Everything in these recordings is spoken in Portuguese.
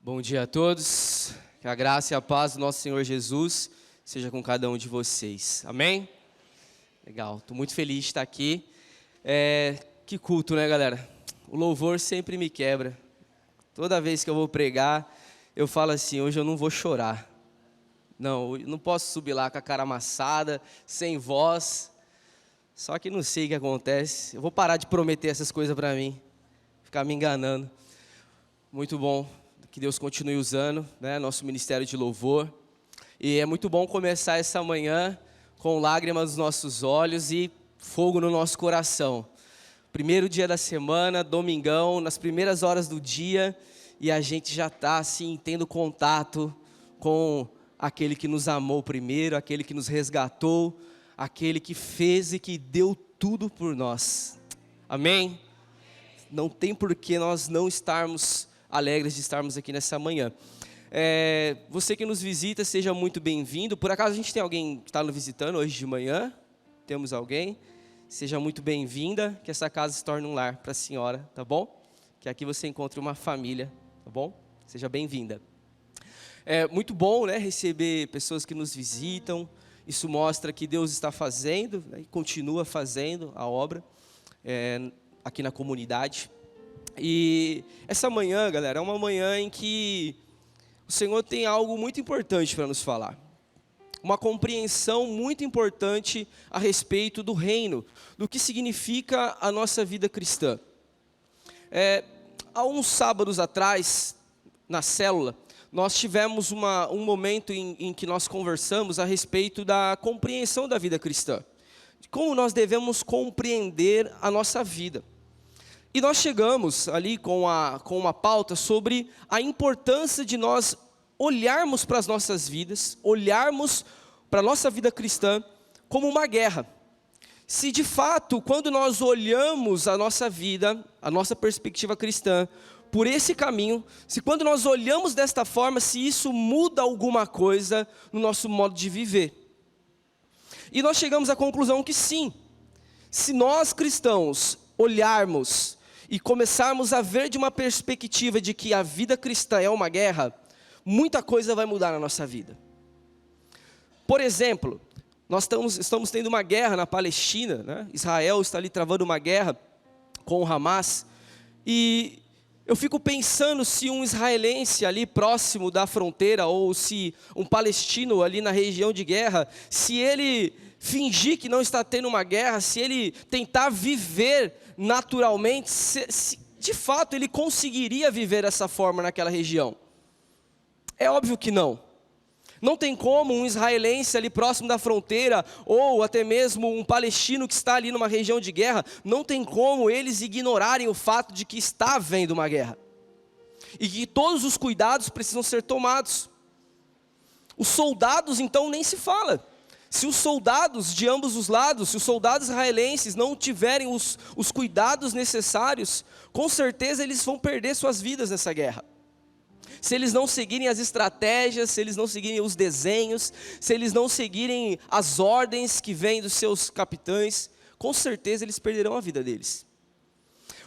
Bom dia a todos, que a graça e a paz do nosso Senhor Jesus seja com cada um de vocês, amém? Legal, estou muito feliz de estar aqui. Que culto, né, galera? O louvor sempre me quebra. Toda vez que eu vou pregar, eu falo assim: hoje eu não vou chorar. Não, eu não posso subir lá com a cara amassada, sem voz. Só que não sei o que acontece. Eu vou parar de prometer essas coisas para mim, ficar me enganando. Muito bom. Que Deus continue usando, né, nosso ministério de louvor. E é muito bom começar essa manhã com lágrimas nos nossos olhos e fogo no nosso coração. Primeiro dia da semana, domingão, nas primeiras horas do dia, e a gente já está assim, tendo contato com aquele que nos amou primeiro, aquele que nos resgatou, aquele que fez e que deu tudo por nós. Amém? Não tem por que nós não estarmos alegres de estarmos aqui nessa manhã. Você que nos visita, seja muito bem-vindo. Por acaso a gente tem alguém que está nos visitando hoje de manhã? Temos alguém? Seja muito bem-vinda, que essa casa se torne um lar para a senhora, tá bom? Que aqui você encontre uma família, tá bom? Seja bem-vinda. É muito bom, né, receber pessoas que nos visitam. Isso mostra que Deus está fazendo, né, e continua fazendo a obra aqui na comunidade. E essa manhã, galera, é uma manhã em que o Senhor tem algo muito importante para nos falar. Uma compreensão muito importante a respeito do reino, do que significa a nossa vida cristã. Há uns sábados atrás, na célula, nós tivemos um momento em que nós conversamos a respeito da compreensão da vida cristã. De como nós devemos compreender a nossa vida. E nós chegamos ali com uma pauta sobre a importância de nós olharmos para as nossas vidas, olharmos para a nossa vida cristã como uma guerra. Se de fato, quando nós olhamos a nossa vida, a nossa perspectiva cristã, por esse caminho, se quando nós olhamos desta forma, se isso muda alguma coisa no nosso modo de viver. E nós chegamos à conclusão que sim, se nós cristãos olharmos e começarmos a ver de uma perspectiva de que a vida cristã é uma guerra, muita coisa vai mudar na nossa vida. Por exemplo, nós estamos tendo uma guerra na Palestina, né? Israel está ali travando uma guerra com o Hamas, e eu fico pensando se um israelense ali próximo da fronteira, ou se um palestino ali na região de guerra, se ele fingir que não está tendo uma guerra, se ele tentar viver naturalmente, se de fato ele conseguiria viver dessa forma naquela região? É óbvio que não. Não tem como um israelense ali próximo da fronteira, ou até mesmo um palestino que está ali numa região de guerra, não tem como eles ignorarem o fato de que está havendo uma guerra. E que todos os cuidados precisam ser tomados. Os soldados então nem se fala. Se os soldados de ambos os lados, se os soldados israelenses não tiverem os cuidados necessários, com certeza eles vão perder suas vidas nessa guerra. Se eles não seguirem as estratégias, se eles não seguirem os desenhos, se eles não seguirem as ordens que vêm dos seus capitães, com certeza eles perderão a vida deles.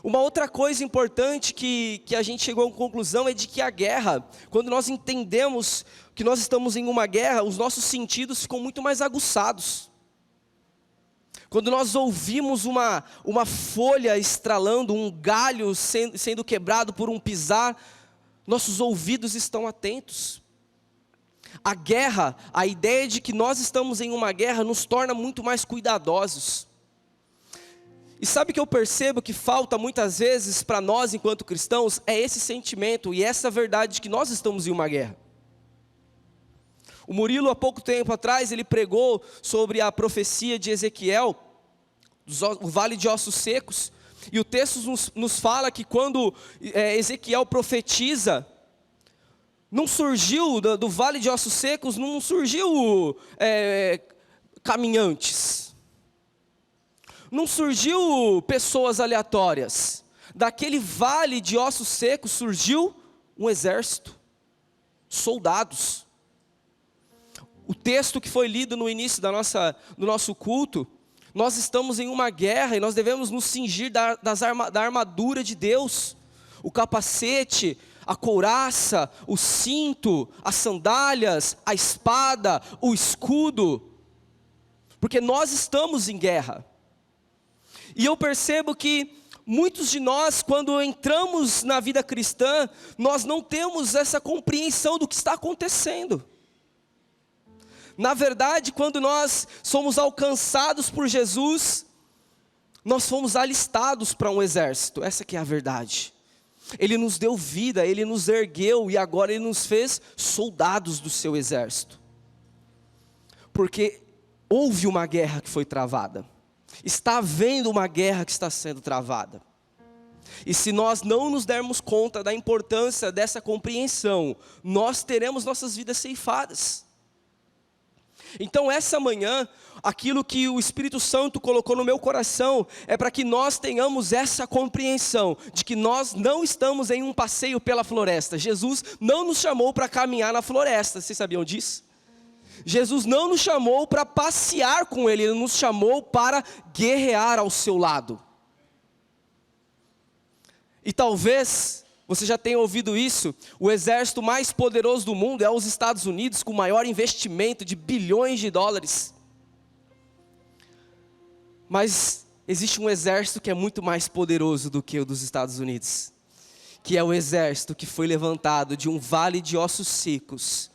Uma outra coisa importante que a gente chegou à conclusão é de que a guerra, quando nós entendemos que nós estamos em uma guerra, os nossos sentidos ficam muito mais aguçados. Quando nós ouvimos uma folha estralando, um galho sendo quebrado por um pisar, nossos ouvidos estão atentos. A guerra, a ideia de que nós estamos em uma guerra nos torna muito mais cuidadosos. E sabe que eu percebo que falta muitas vezes para nós enquanto cristãos, é esse sentimento e essa verdade de que nós estamos em uma guerra. O Murilo, há pouco tempo atrás, ele pregou sobre a profecia de Ezequiel, o vale de ossos secos, e o texto nos fala que quando Ezequiel profetiza, não surgiu do vale de ossos secos, não surgiu caminhantes, não surgiu pessoas aleatórias. Daquele vale de ossos secos surgiu um exército, soldados. O texto que foi lido no início do nosso culto, nós estamos em uma guerra e nós devemos nos cingir da armadura de Deus, o capacete, a couraça, o cinto, as sandálias, a espada, o escudo, porque nós estamos em guerra. E eu percebo que muitos de nós, quando entramos na vida cristã, nós não temos essa compreensão do que está acontecendo. Na verdade, quando nós somos alcançados por Jesus, nós fomos alistados para um exército, essa que é a verdade. Ele nos deu vida, Ele nos ergueu e agora Ele nos fez soldados do seu exército. Porque houve uma guerra que foi travada. Está havendo uma guerra que está sendo travada. E se nós não nos dermos conta da importância dessa compreensão, nós teremos nossas vidas ceifadas. Então essa manhã, aquilo que o Espírito Santo colocou no meu coração, é para que nós tenhamos essa compreensão, de que nós não estamos em um passeio pela floresta. Jesus não nos chamou para caminhar na floresta, vocês sabiam disso? Jesus não nos chamou para passear com Ele, Ele nos chamou para guerrear ao seu lado. E talvez você já tenha ouvido isso, o exército mais poderoso do mundo é os Estados Unidos, com maior investimento de bilhões de dólares. Mas existe um exército que é muito mais poderoso do que o dos Estados Unidos, que é o exército que foi levantado de um vale de ossos secos,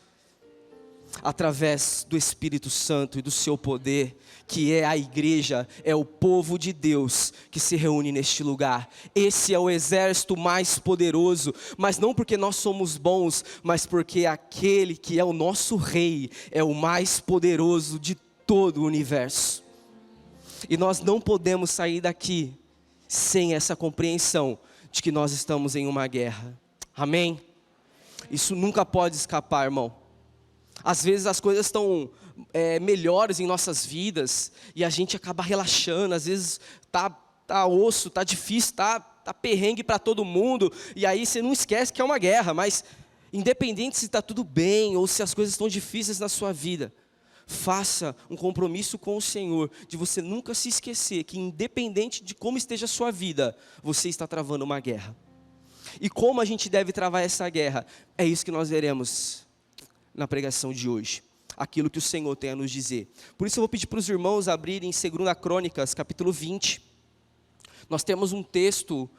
através do Espírito Santo e do seu poder, que é a igreja, é o povo de Deus que se reúne neste lugar. Esse é o exército mais poderoso, mas não porque nós somos bons, mas porque aquele que é o nosso rei, é o mais poderoso de todo o universo. E nós não podemos sair daqui sem essa compreensão de que nós estamos em uma guerra. Amém? Isso nunca pode escapar, irmão. Às vezes as coisas estão melhores em nossas vidas e a gente acaba relaxando. Às vezes tá osso, tá difícil, tá perrengue para todo mundo. E aí você não esquece que é uma guerra. Mas independente se está tudo bem ou se as coisas estão difíceis na sua vida, faça um compromisso com o Senhor de você nunca se esquecer que independente de como esteja a sua vida, você está travando uma guerra. E como a gente deve travar essa guerra? É isso que nós veremos na pregação de hoje, aquilo que o Senhor tem a nos dizer. Por isso eu vou pedir para os irmãos abrirem 2 Crônicas, capítulo 20. Nós temos um texto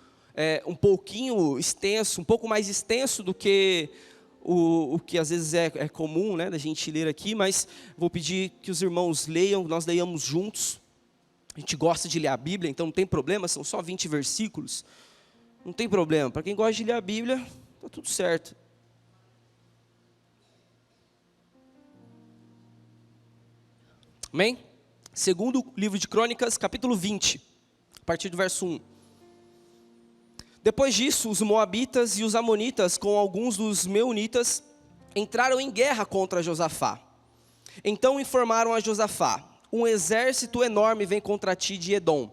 um pouquinho extenso, um pouco mais extenso do que o que às vezes é comum, né, da gente ler aqui, mas vou pedir que os irmãos leiam, nós leiamos juntos. A gente gosta de ler a Bíblia, então não tem problema, são só 20 versículos. Não tem problema, para quem gosta de ler a Bíblia, está tudo certo. Amém? Segundo livro de Crônicas, capítulo 20, a partir do verso 1. Depois disso, os moabitas e os amonitas, com alguns dos meunitas, entraram em guerra contra Josafá. Então informaram a Josafá: um exército enorme vem contra ti de Edom,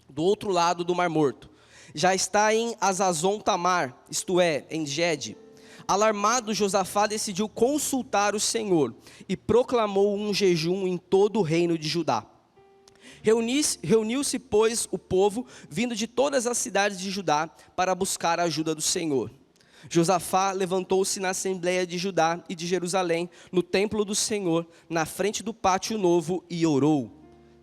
do outro lado do Mar Morto. Já está em Azazon Tamar, isto é, em Gede. Alarmado, Josafá decidiu consultar o Senhor e proclamou um jejum em todo o reino de Judá. Reuniu-se, pois, o povo, vindo de todas as cidades de Judá, para buscar a ajuda do Senhor. Josafá levantou-se na assembleia de Judá e de Jerusalém, no templo do Senhor, na frente do pátio novo, e orou: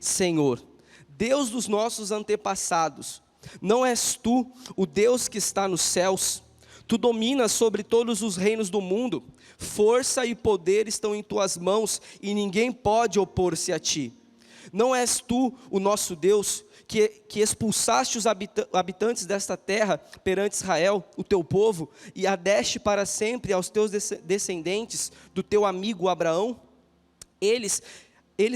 Senhor, Deus dos nossos antepassados, não és tu o Deus que está nos céus? Tu dominas sobre todos os reinos do mundo, força e poder estão em tuas mãos, e ninguém pode opor-se a ti. Não és tu o nosso Deus, que expulsaste os habitantes desta terra perante Israel, o teu povo, e a deste para sempre aos teus descendentes, do teu amigo Abraão? Eles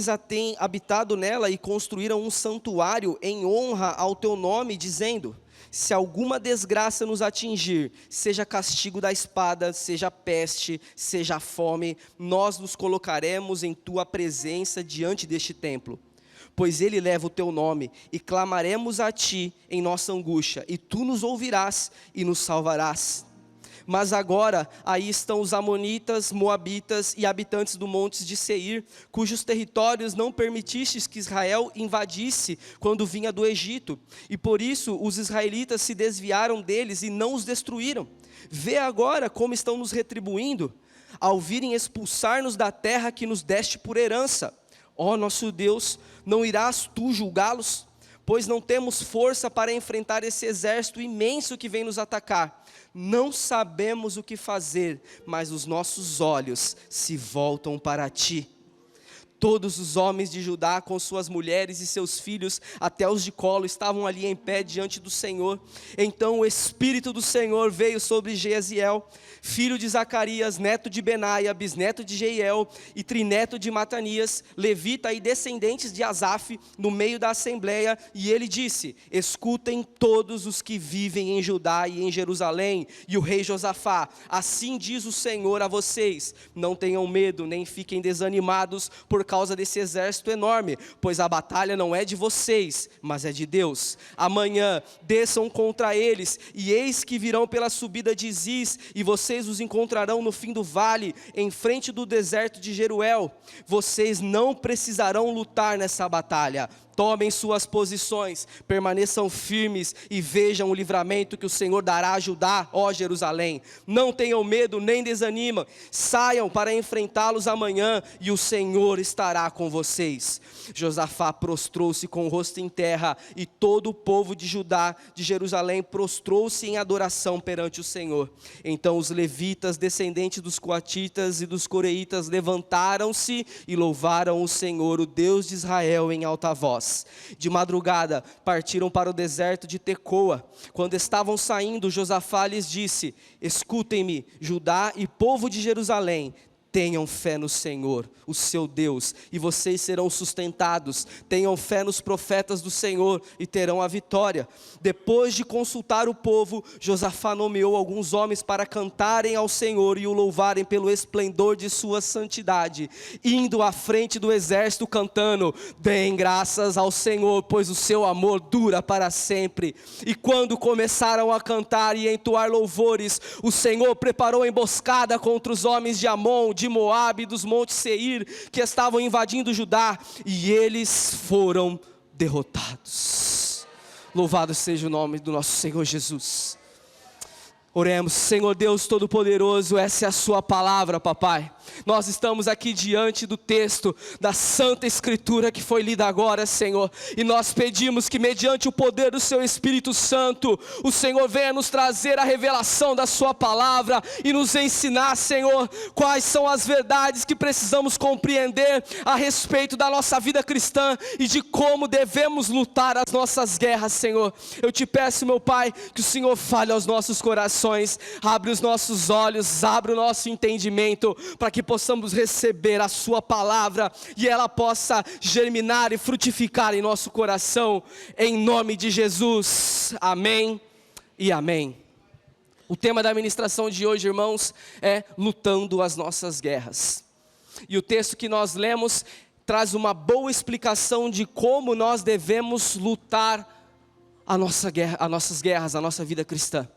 a têm habitado nela e construíram um santuário em honra ao teu nome, dizendo: se alguma desgraça nos atingir, seja castigo da espada, seja peste, seja fome, nós nos colocaremos em tua presença diante deste templo. Pois ele leva o teu nome, e clamaremos a ti em nossa angústia, e tu nos ouvirás e nos salvarás. Mas agora aí estão os amonitas, moabitas e habitantes do monte de Seir, cujos territórios não permitistes que Israel invadisse quando vinha do Egito. E por isso os israelitas se desviaram deles e não os destruíram. Vê agora como estão nos retribuindo, ao virem expulsar-nos da terra que nos deste por herança. Ó nosso Deus, não irás tu julgá-los? Pois não temos força para enfrentar esse exército imenso que vem nos atacar. Não sabemos o que fazer, mas os nossos olhos se voltam para ti. Todos os homens de Judá, com suas mulheres e seus filhos, até os de colo, estavam ali em pé diante do Senhor. Então o Espírito do Senhor veio sobre Jeziel, filho de Zacarias, neto de Benaia, bisneto de Jeiel e trineto de Matanias, levita e descendentes de Asaf, no meio da assembleia, e ele disse: escutem todos os que vivem em Judá e em Jerusalém, e o rei Josafá, assim diz o Senhor a vocês: não tenham medo, nem fiquem desanimados por causa desse exército enorme, pois a batalha não é de vocês, mas é de Deus. Amanhã desçam contra eles, e eis que virão pela subida de Ziz, e vocês os encontrarão no fim do vale, em frente do deserto de Jeruel. Vocês não precisarão lutar nessa batalha. Tomem suas posições, permaneçam firmes e vejam o livramento que o Senhor dará a Judá, ó Jerusalém. Não tenham medo nem desanimem, saiam para enfrentá-los amanhã e o Senhor estará com vocês. Josafá prostrou-se com o rosto em terra e todo o povo de Judá, de Jerusalém, prostrou-se em adoração perante o Senhor. Então os levitas, descendentes dos coatitas e dos coreitas, levantaram-se e louvaram o Senhor, o Deus de Israel, em alta voz. De madrugada partiram para o deserto de Tecoa. Quando estavam saindo, Josafá lhes disse: escutem-me, Judá e povo de Jerusalém, tenham fé no Senhor, o seu Deus, e vocês serão sustentados. Tenham fé nos profetas do Senhor e terão a vitória. Depois de consultar o povo, Josafá nomeou alguns homens para cantarem ao Senhor e o louvarem pelo esplendor de sua santidade, indo à frente do exército cantando: deem graças ao Senhor, pois o seu amor dura para sempre. E quando começaram a cantar e entoar louvores, o Senhor preparou emboscada contra os homens de Amon, de Moabe e dos montes Seir, que estavam invadindo Judá, e eles foram derrotados. Louvado seja o nome do nosso Senhor Jesus. Oremos. Senhor Deus Todo-Poderoso, essa é a sua palavra, papai. Nós estamos aqui diante do texto da Santa Escritura que foi lida agora, Senhor, e nós pedimos que mediante o poder do seu Espírito Santo, o Senhor venha nos trazer a revelação da sua palavra e nos ensinar, Senhor, quais são as verdades que precisamos compreender a respeito da nossa vida cristã e de como devemos lutar as nossas guerras, Senhor. Eu te peço, meu Pai, que o Senhor fale aos nossos corações, abre os nossos olhos, abre o nosso entendimento, para que possamos receber a sua palavra e ela possa germinar e frutificar em nosso coração, em nome de Jesus, amém e amém. O tema da ministração de hoje, irmãos, é lutando as nossas guerras, e o texto que nós lemos traz uma boa explicação de como nós devemos lutar a nossa guerra, as nossas guerras, a nossa vida cristã.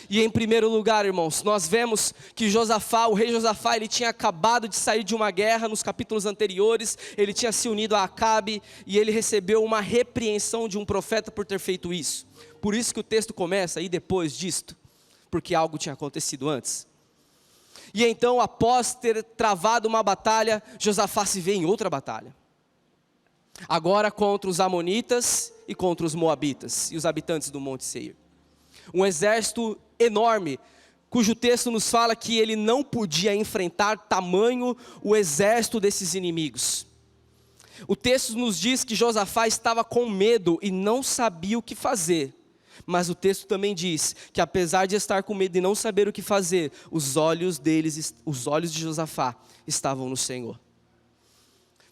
E em primeiro lugar, irmãos, nós vemos que Josafá, o rei Josafá, ele tinha acabado de sair de uma guerra. Nos capítulos anteriores, ele tinha se unido a Acabe, e ele recebeu uma repreensão de um profeta por ter feito isso. Por isso que o texto começa aí depois disto, porque algo tinha acontecido antes. E então, após ter travado uma batalha, Josafá se vê em outra batalha. Agora contra os amonitas e contra os moabitas e os habitantes do monte Seir. Um exército enorme, cujo texto nos fala que ele não podia enfrentar tamanho o exército desses inimigos. O texto nos diz que Josafá estava com medo e não sabia o que fazer. Mas o texto também diz que apesar de estar com medo e não saber o que fazer, os olhos de Josafá estavam no Senhor.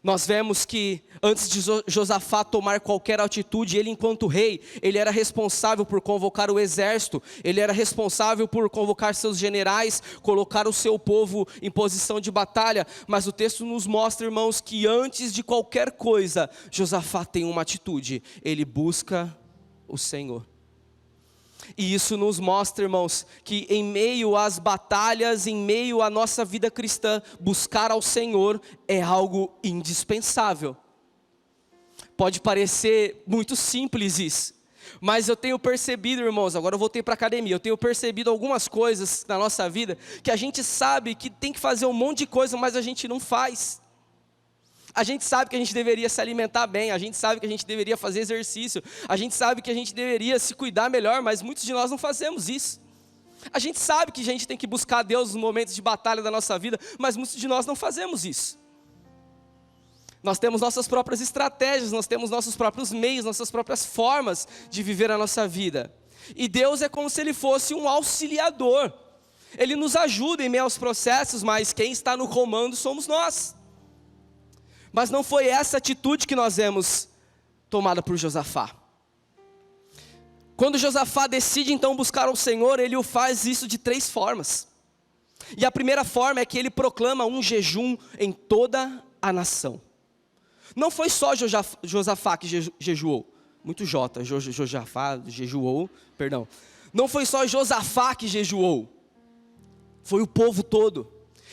Nós vemos que antes de Josafá tomar qualquer atitude, ele enquanto rei, ele era responsável por convocar o exército, ele era responsável por convocar seus generais, colocar o seu povo em posição de batalha. Mas o texto nos mostra, irmãos, que antes de qualquer coisa, Josafá tem uma atitude: ele busca o Senhor. E isso nos mostra, irmãos, que em meio às batalhas, em meio à nossa vida cristã, buscar ao Senhor é algo indispensável. Pode parecer muito simples isso, mas eu tenho percebido, irmãos, agora eu voltei para a academia, eu tenho percebido algumas coisas na nossa vida, que a gente sabe que tem que fazer um monte de coisa, mas a gente não faz. A gente sabe que a gente deveria se alimentar bem, a gente sabe que a gente deveria fazer exercício, a gente sabe que a gente deveria se cuidar melhor, mas muitos de nós não fazemos isso. A gente sabe que a gente tem que buscar Deus nos momentos de batalha da nossa vida, mas muitos de nós não fazemos isso. Nós temos nossas próprias estratégias, nós temos nossos próprios meios, nossas próprias formas de viver a nossa vida. E Deus é como se Ele fosse um auxiliador. Ele nos ajuda em meio aos processos, mas quem está no comando somos nós. Mas não foi essa atitude que nós vemos tomada por Josafá. Quando Josafá decide então buscar ao Senhor, ele o faz isso de 3 formas. E a primeira forma é que ele proclama um jejum em toda a nação. Não foi só Josafá que jejuou. Muito Josafá jejuou, perdão. Não foi só Josafá que jejuou. Foi o povo todo.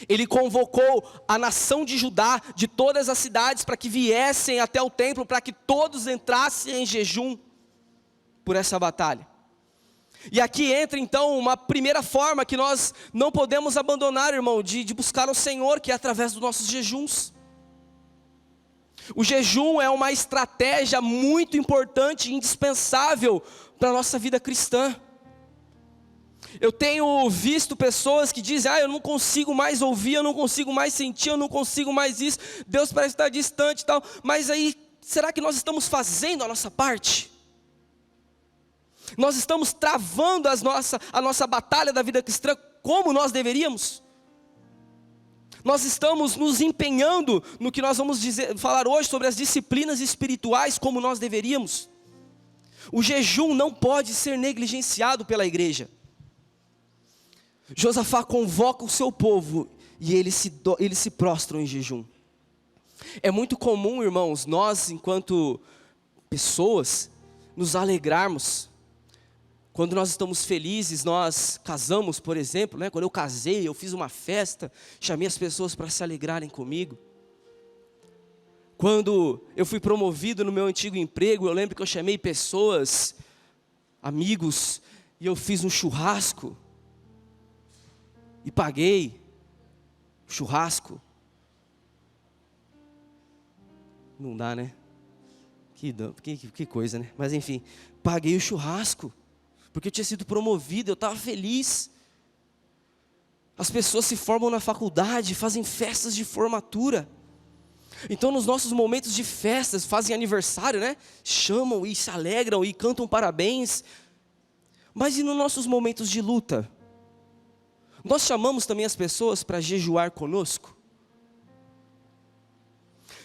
Ele convocou a nação de Judá, de todas as cidades, para que viessem até o templo, para que todos entrassem em jejum por essa batalha. E aqui entra então uma primeira forma que nós não podemos abandonar, irmão, de buscar o Senhor, que é através dos nossos jejuns. O jejum é uma estratégia muito importante e indispensável para a nossa vida cristã. Eu tenho visto pessoas que dizem, eu não consigo mais ouvir, eu não consigo mais sentir, eu não consigo mais isso, Deus parece estar distante e tal, mas aí, será que nós estamos fazendo a nossa parte? Nós estamos travando a nossa batalha da vida cristã como nós deveríamos? Nós estamos nos empenhando no que nós vamos falar hoje sobre as disciplinas espirituais como nós deveríamos? O jejum não pode ser negligenciado pela igreja. Josafá convoca o seu povo e eles se prostram em jejum. É muito comum, irmãos, nós enquanto pessoas nos alegrarmos. Quando nós estamos felizes, nós casamos, por exemplo, né? Quando eu casei, eu fiz uma festa, chamei as pessoas para se alegrarem comigo. Quando eu fui promovido no meu antigo emprego, eu lembro que eu chamei pessoas, amigos, e eu fiz um churrasco. E paguei churrasco. Não dá, né? Que coisa, né? Mas enfim, paguei o churrasco. Porque eu tinha sido promovido, eu estava feliz. As pessoas se formam na faculdade, fazem festas de formatura. Então nos nossos momentos de festas, fazem aniversário, né? Chamam e se alegram e cantam parabéns. Mas e nos nossos momentos de luta? Nós chamamos também as pessoas para jejuar conosco?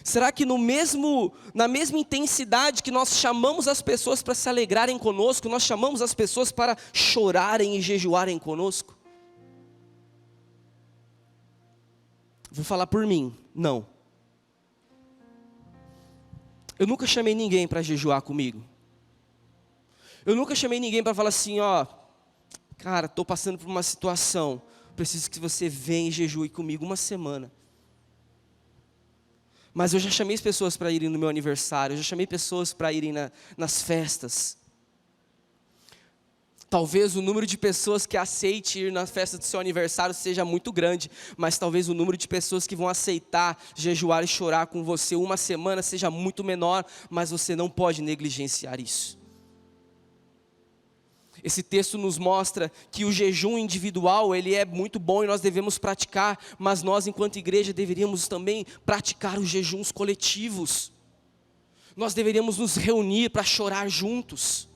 Será que na mesma intensidade que nós chamamos as pessoas para se alegrarem conosco, nós chamamos as pessoas para chorarem e jejuarem conosco? Vou falar por mim, não. Eu nunca chamei ninguém para jejuar comigo. Eu nunca chamei ninguém para falar assim, cara, estou passando por uma situação, preciso que você venha e jejue comigo uma semana. Mas eu já chamei as pessoas para irem no meu aniversário, eu já chamei pessoas para irem nas festas. Talvez o número de pessoas que aceite ir na festa do seu aniversário seja muito grande, mas talvez o número de pessoas que vão aceitar jejuar e chorar com você uma semana seja muito menor, mas você não pode negligenciar isso. Esse texto nos mostra que o jejum individual, ele é muito bom e nós devemos praticar, mas nós enquanto igreja deveríamos também praticar os jejuns coletivos. Nós deveríamos nos reunir para chorar juntos.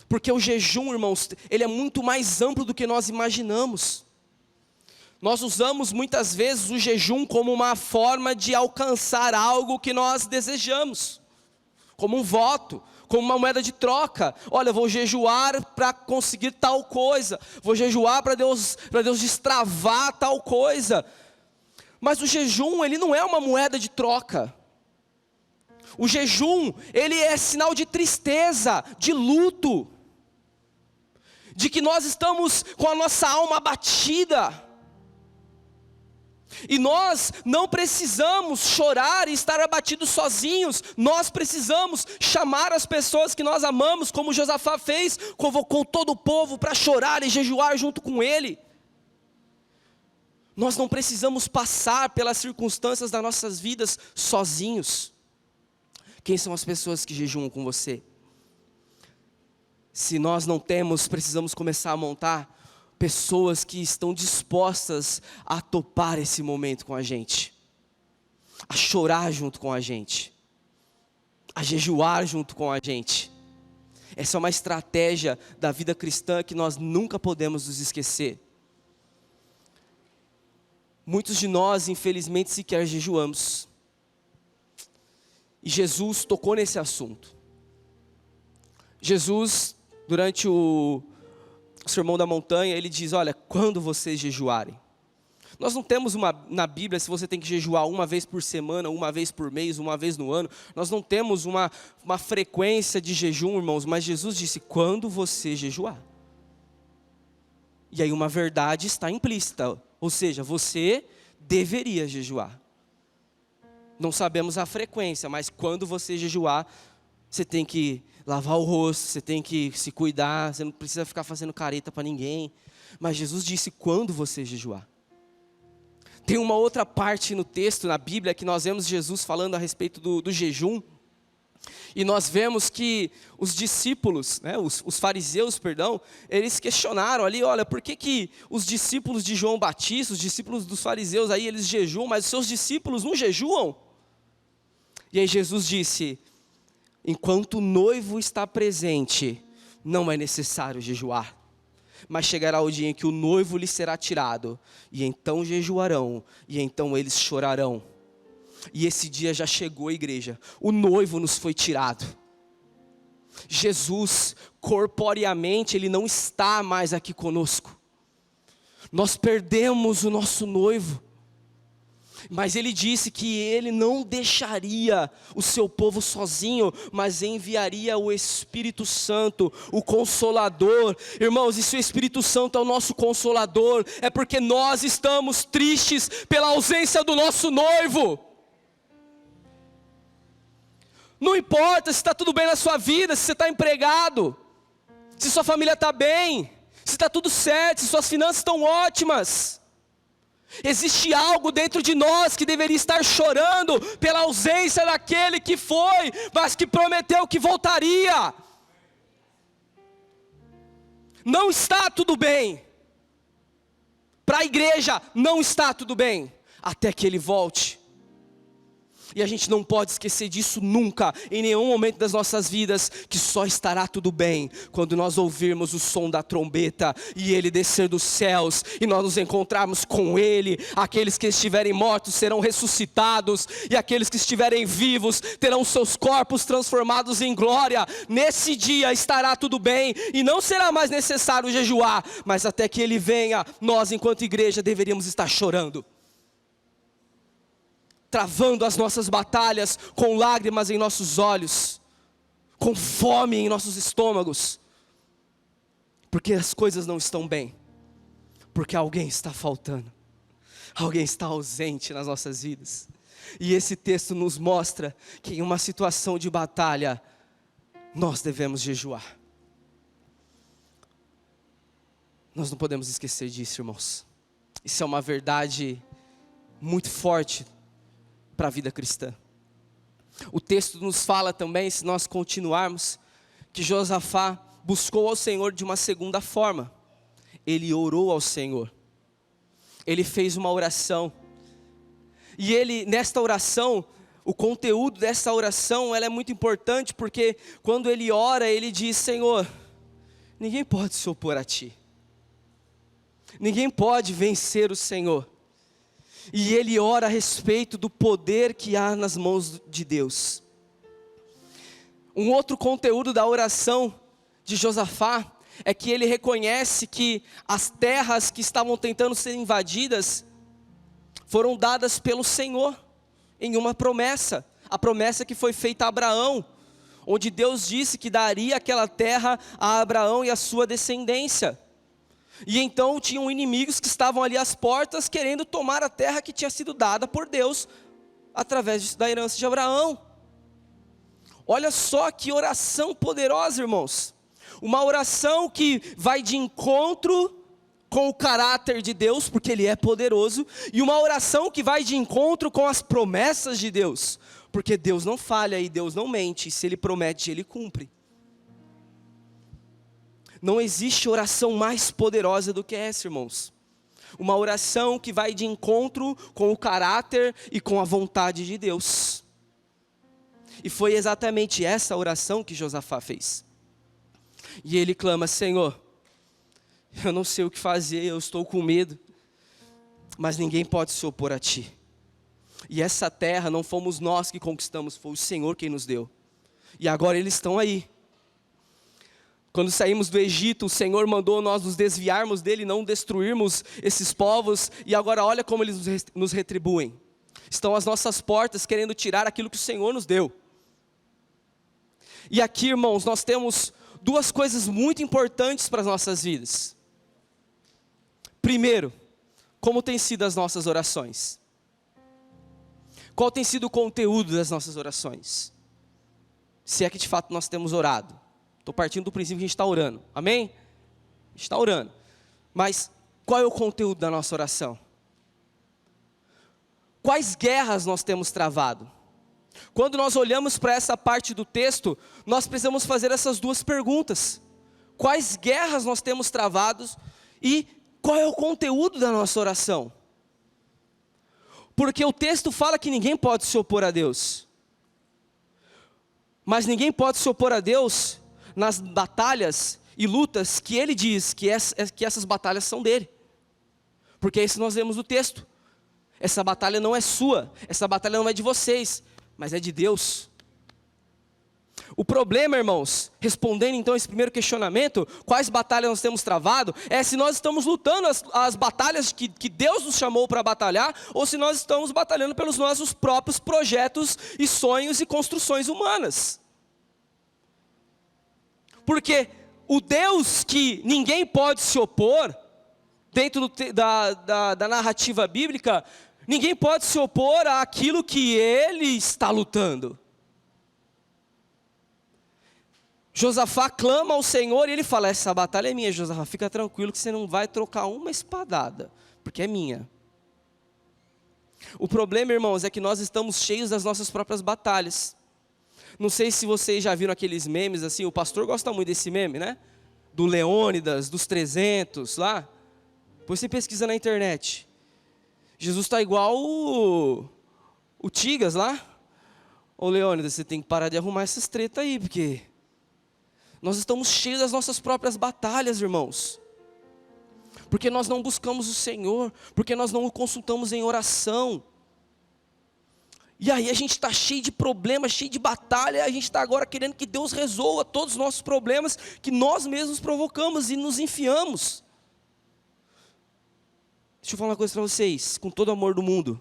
Porque o jejum, irmãos, ele é muito mais amplo do que nós imaginamos. Nós usamos muitas vezes o jejum como uma forma de alcançar algo que nós desejamos. Como um voto, como uma moeda de troca. Olha, vou jejuar para conseguir tal coisa. Vou jejuar para Deus destravar tal coisa. Mas o jejum, ele não é uma moeda de troca. O jejum, ele é sinal de tristeza, de luto. de que nós estamos com a nossa alma abatida. E nós não precisamos chorar e estar abatidos sozinhos. Nós precisamos chamar as pessoas que nós amamos, como Josafá fez, convocou todo o povo para chorar e jejuar junto com ele. Nós não precisamos passar pelas circunstâncias das nossas vidas sozinhos. Quem são as pessoas que jejuam com você? Se nós não temos, precisamos começar a montar pessoas que estão dispostas a topar esse momento com a gente, a chorar junto com a gente, a jejuar junto com a gente. Essa é uma estratégia da vida cristã que nós nunca podemos nos esquecer. Muitos de nós, infelizmente, sequer jejuamos. E Jesus tocou nesse assunto. Jesus, durante o Sermão da Montanha, ele diz, olha, quando vocês jejuarem. Nós não temos na Bíblia se você tem que jejuar uma vez por semana, uma vez por mês, uma vez no ano. Nós não temos uma frequência de jejum, irmãos, mas Jesus disse, quando você jejuar. E aí uma verdade está implícita, ou seja, você deveria jejuar. Não sabemos a frequência, mas quando você jejuar, você tem que lavar o rosto, você tem que se cuidar, você não precisa ficar fazendo careta para ninguém. Mas Jesus disse, quando você jejuar. Tem uma outra parte no texto, na Bíblia, que nós vemos Jesus falando a respeito do jejum. E nós vemos que os discípulos, né, os fariseus, perdão, eles questionaram ali, olha, por que os discípulos de João Batista, os discípulos dos fariseus aí, eles jejuam, mas os seus discípulos não jejuam? E aí Jesus disse, enquanto o noivo está presente, não é necessário jejuar. Mas chegará o dia em que o noivo lhe será tirado, e então jejuarão, e então eles chorarão. E esse dia já chegou, igreja, o noivo nos foi tirado. Jesus, corporeamente, Ele não está mais aqui conosco. Nós perdemos o nosso noivo. Mas Ele disse que Ele não deixaria o seu povo sozinho, mas enviaria o Espírito Santo, o Consolador. Irmãos, e se o Espírito Santo é o nosso Consolador, é porque nós estamos tristes pela ausência do nosso noivo. Não importa se está tudo bem na sua vida, se você está empregado, se sua família está bem, se está tudo certo, se suas finanças estão ótimas. Existe algo dentro de nós que deveria estar chorando pela ausência daquele que foi, mas que prometeu que voltaria. Não está tudo bem. Para a igreja não está tudo bem, até que Ele volte. E a gente não pode esquecer disso nunca, em nenhum momento das nossas vidas, que só estará tudo bem quando nós ouvirmos o som da trombeta e Ele descer dos céus e nós nos encontrarmos com Ele. Aqueles que estiverem mortos serão ressuscitados e aqueles que estiverem vivos terão seus corpos transformados em glória. Nesse dia estará tudo bem e não será mais necessário jejuar, mas até que Ele venha, nós enquanto igreja deveríamos estar chorando, travando as nossas batalhas com lágrimas em nossos olhos, com fome em nossos estômagos, porque as coisas não estão bem, porque alguém está faltando, alguém está ausente nas nossas vidas. E esse texto nos mostra que em uma situação de batalha, nós devemos jejuar. Nós não podemos esquecer disso, irmãos. Isso é uma verdade muito forte para a vida cristã. O texto nos fala também, se nós continuarmos, que Josafá buscou ao Senhor de uma segunda forma. Ele orou ao Senhor. Ele fez uma oração. E ele, nesta oração, o conteúdo dessa oração, ela é muito importante, porque quando ele ora, ele diz, Senhor, ninguém pode se opor a Ti. Ninguém pode vencer o Senhor. E ele ora a respeito do poder que há nas mãos de Deus. Um outro conteúdo da oração de Josafá é que ele reconhece que as terras que estavam tentando ser invadidas foram dadas pelo Senhor em uma promessa. A promessa que foi feita a Abraão, onde Deus disse que daria aquela terra a Abraão e a sua descendência. E então tinham inimigos que estavam ali às portas querendo tomar a terra que tinha sido dada por Deus através da herança de Abraão. Olha só que oração poderosa, irmãos. Uma oração que vai de encontro com o caráter de Deus, porque Ele é poderoso, e uma oração que vai de encontro com as promessas de Deus, porque Deus não falha e Deus não mente, se Ele promete, Ele cumpre. Não existe oração mais poderosa do que essa, irmãos. Uma oração que vai de encontro com o caráter e com a vontade de Deus. E foi exatamente essa oração que Josafá fez. E ele clama: Senhor, eu não sei o que fazer, eu estou com medo, mas ninguém pode se opor a Ti. E essa terra não fomos nós que conquistamos, foi o Senhor quem nos deu. E agora eles estão aí. Quando saímos do Egito, o Senhor mandou nós nos desviarmos dele, não destruirmos esses povos, e agora olha como eles nos retribuem. Estão às nossas portas querendo tirar aquilo que o Senhor nos deu. E aqui, irmãos, nós temos duas coisas muito importantes para as nossas vidas. Primeiro, como tem sido as nossas orações? Qual tem sido o conteúdo das nossas orações? Se é que de fato nós temos orado. Estou partindo do princípio que a gente está orando, amém? A gente está orando. Mas qual é o conteúdo da nossa oração? Quais guerras nós temos travado? Quando nós olhamos para essa parte do texto, nós precisamos fazer essas duas perguntas. Quais guerras nós temos travados e qual é o conteúdo da nossa oração? Porque o texto fala que ninguém pode se opor a Deus. Mas ninguém pode se opor a Deus nas batalhas e lutas que Ele diz que essas batalhas são dele. Porque é isso que nós vemos no texto. Essa batalha não é sua, essa batalha não é de vocês, mas é de Deus. O problema, irmãos, respondendo então esse primeiro questionamento, quais batalhas nós temos travado, é se nós estamos lutando as batalhas que Deus nos chamou para batalhar, ou se nós estamos batalhando pelos nossos próprios projetos e sonhos e construções humanas. Porque o Deus que ninguém pode se opor, dentro da narrativa bíblica, ninguém pode se opor àquilo que Ele está lutando. Josafá clama ao Senhor e ele fala: essa batalha é minha, Josafá, fica tranquilo que você não vai trocar uma espadada, porque é minha. O problema, irmãos, é que nós estamos cheios das nossas próprias batalhas. Não sei se vocês já viram aqueles memes assim, o pastor gosta muito desse meme, né? Do Leônidas, dos 300 lá. Depois você pesquisa na internet. Jesus está igual o Tigas lá. Ô Leônidas, você tem que parar de arrumar essas tretas aí, porque nós estamos cheios das nossas próprias batalhas, irmãos. Porque nós não buscamos o Senhor, porque nós não o consultamos em oração. E aí a gente está cheio de problemas, cheio de batalha, a gente está agora querendo que Deus resolva todos os nossos problemas que nós mesmos provocamos e nos enfiamos. Deixa eu falar uma coisa para vocês, com todo o amor do mundo.